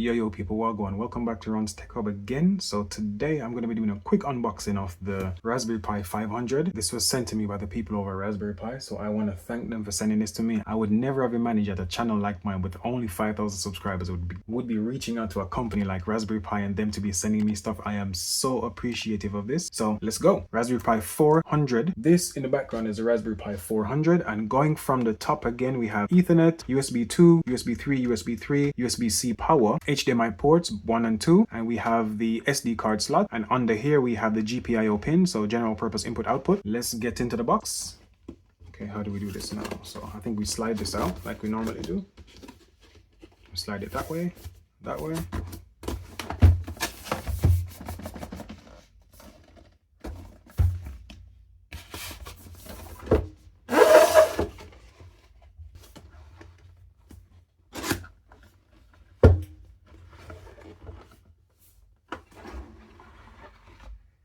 Yo people, welcome, welcome back to Ron's Tech Hub again. So today I'm going to be doing a quick unboxing of the Raspberry Pi 500. This was sent to me by the people over Raspberry Pi, so I want to thank them for sending this to me. I would never have imagined that a channel like mine with only 5,000 subscribers would be reaching out to a company like Raspberry Pi and them to be sending me stuff. I am so appreciative of this. So let's go. Raspberry Pi 400. This in the background is a Raspberry Pi 400, and going from the top again we have Ethernet, USB 2, USB 3, USB 3, USB-C power, HDMI ports 1 and 2, and we have the SD card slot, and under here we have the GPIO pin, so general purpose input output. Let's get into the box. Okay, how do we do this now? So I think we slide this out like we normally do. Slide it that way, that way.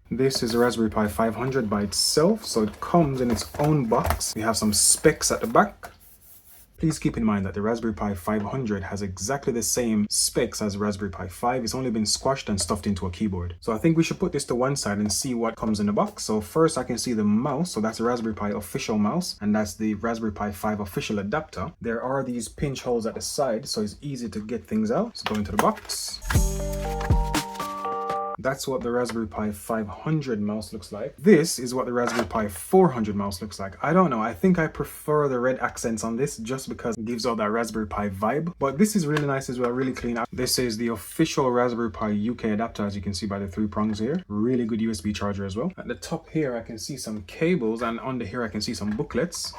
This is a Raspberry Pi 500 by itself, so it comes in its own box. We have some specs at the back. Please keep in mind that the Raspberry Pi 500 has exactly the same specs as Raspberry Pi 5. It's only been squashed and stuffed into a keyboard. So I think we should put this to one side and see what comes in the box. So first I can see the mouse. So that's the Raspberry Pi official mouse, and that's the Raspberry Pi 5 official adapter. There are these pinch holes at the side, so it's easy to get things out. Let's go into the box. That's what the Raspberry Pi 500 mouse looks like. This is what the Raspberry Pi 400 mouse looks like. I don't know, I think I prefer the red accents on this just because it gives out that Raspberry Pi vibe. But this is really nice as well, really clean out. This is the official Raspberry Pi UK adapter, as you can see by the 3 prongs here. Really good USB charger as well. At the top here I can see some cables, and under here I can see some booklets.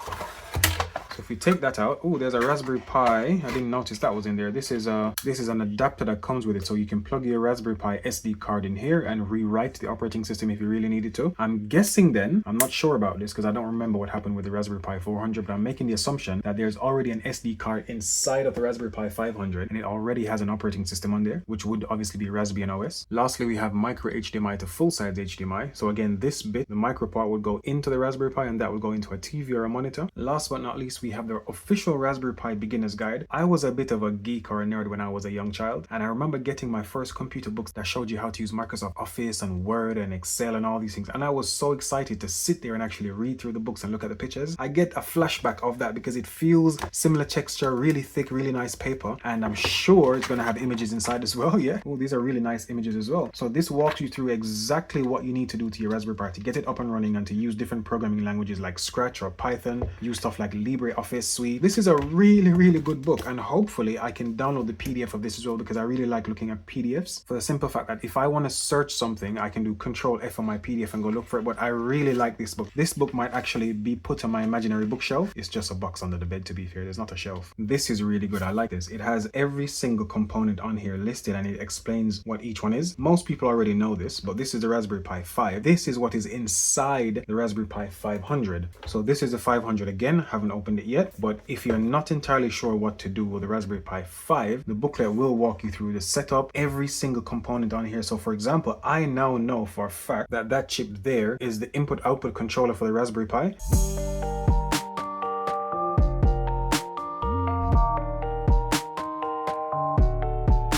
So if we take that out, oh, there's a Raspberry Pi. I didn't notice that was in there. This is an adapter that comes with it, so you can plug your Raspberry Pi SD card in here and rewrite the operating system if you really needed to. I'm guessing then, I'm not sure about this because I don't remember what happened with the Raspberry Pi 400, but I'm making the assumption that there's already an SD card inside of the Raspberry Pi 500 and it already has an operating system on there, which would obviously be Raspbian OS. Lastly, we have micro HDMI to full-size HDMI. So again, this bit, the micro part, would go into the Raspberry Pi and that would go into a TV or a monitor. Last but not least, we have the official Raspberry Pi beginner's guide. I was a bit of a geek or a nerd when I was a young child, and I remember getting my first computer books that showed you how to use Microsoft Office and Word and Excel and all these things, and I was so excited to sit there and actually read through the books and look at the pictures. I get a flashback of that because it feels similar texture, really thick, really nice paper, and I'm sure it's going to have images inside as well. Yeah, oh, these are really nice images as well. So this walks you through exactly what you need to do to your Raspberry Pi to get it up and running and to use different programming languages like Scratch or Python, use stuff like LibreOffice Suite. This is a really good book, and hopefully I can download the PDF of this as well because I really like looking at PDFs, for the simple fact that if I want to search something I can do Control F on my PDF and go look for it. But I really like this book. This book might actually be put on my imaginary bookshelf. It's just a box under the bed, to be fair. There's not a shelf. This is really good. I like this. It has every single component on here listed and it explains what each one is. Most people already know this, but this is the Raspberry Pi 5. This is what is inside the Raspberry Pi 500. So this is the 500 again. Haven't opened it yet, but if you're not entirely sure what to do with the Raspberry Pi 5, the booklet will walk you through the setup, every single component on here. So for example, I now know for a fact that that chip there is the input output controller for the Raspberry Pi.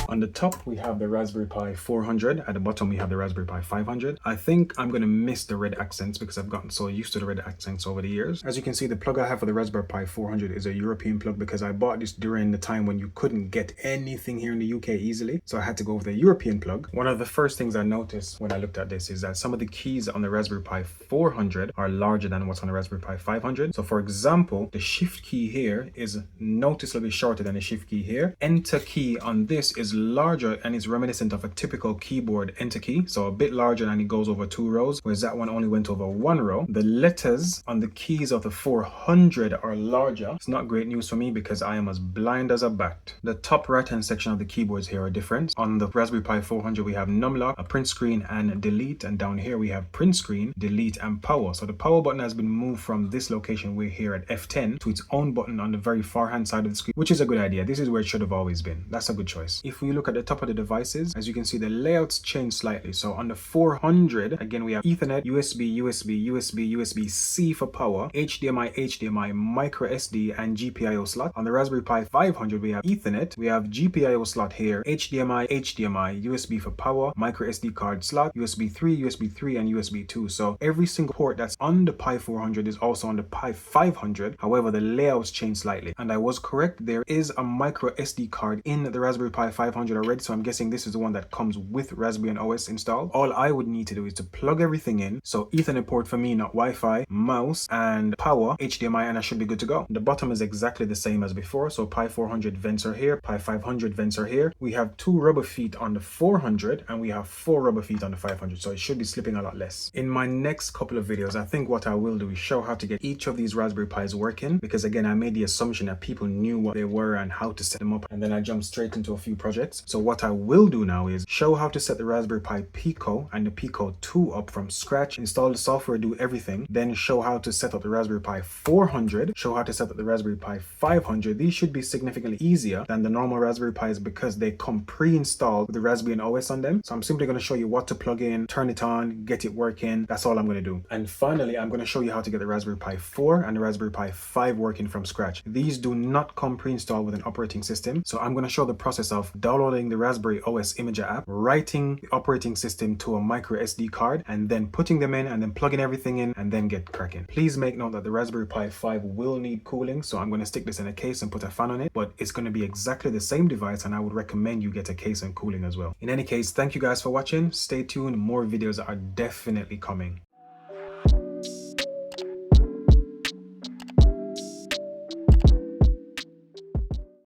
On the top, we have the Raspberry Pi 400. At the bottom, we have the Raspberry Pi 500. I think I'm going to miss the red accents because I've gotten so used to the red accents over the years. As you can see, the plug I have for the Raspberry Pi 400 is a European plug because I bought this during the time when you couldn't get anything here in the UK easily. So I had to go with the European plug. One of the first things I noticed when I looked at this is that some of the keys on the Raspberry Pi 400 are larger than what's on the Raspberry Pi 500. So for example, the shift key here is noticeably shorter than the shift key here. Enter key on this is larger and it's reminiscent of a typical keyboard enter key, so a bit larger and it goes over 2 rows, whereas that one only went over 1 row. The letters on the keys of the 400 are larger. It's not great news for me because I am as blind as a bat. The top right hand section of the keyboards here are different. On the Raspberry Pi 400 we have numlock, a print screen and delete, and down here we have print screen, delete and power. So the power button has been moved from this location we're here at F10 to its own button on the very far hand side of the screen, which is a good idea. This is where it should have always been. That's a good choice. If we look at the top of the devices, as you can see, the layouts change slightly. So on the 400, again, we have Ethernet, USB, USB, USB, USB-C for power, HDMI, HDMI, micro SD, and GPIO slot. On the Raspberry Pi 500, we have Ethernet, we have GPIO slot here, HDMI, HDMI, USB for power, micro SD card slot, USB 3, and USB 2. So every single port that's on the Pi 400 is also on the Pi 500. However, the layouts change slightly. And I was correct, there is a micro SD card in the Raspberry Pi 500 already, so I'm guessing this is the one that comes with Raspbian OS installed. All I would need to do is to plug everything in. So Ethernet port for me, not Wi-Fi, mouse, and power, HDMI, and I should be good to go. The bottom is exactly the same as before. So Pi 400 vents are here, Pi 500 vents are here. We have 2 rubber feet on the 400 and we have 4 rubber feet on the 500. So it should be slipping a lot less. In my next couple of videos, I think what I will do is show how to get each of these Raspberry Pis working, because again, I made the assumption that people knew what they were and how to set them up, and then I jumped straight into a few projects. So what I will do now is show how to set the Raspberry Pi Pico and the Pico 2 up from scratch, install the software, do everything, then show how to set up the Raspberry Pi 400, show how to set up the Raspberry Pi 500. These should be significantly easier than the normal Raspberry Pis because they come pre-installed with the Raspbian OS on them. So I'm simply going to show you what to plug in, turn it on, get it working. That's all I'm going to do. And finally, I'm going to show you how to get the Raspberry Pi 4 and the Raspberry Pi 5 working from scratch. These do not come pre-installed with an operating system. So I'm going to show the process of downloading the Raspberry OS Imager app, writing the operating system to a micro SD card, and then putting them in and then plugging everything in and then get cracking. Please make note that the Raspberry Pi 5 will need cooling. So I'm going to stick this in a case and put a fan on it, but it's going to be exactly the same device, and I would recommend you get a case and cooling as well. In any case, thank you guys for watching. Stay tuned. More videos are definitely coming.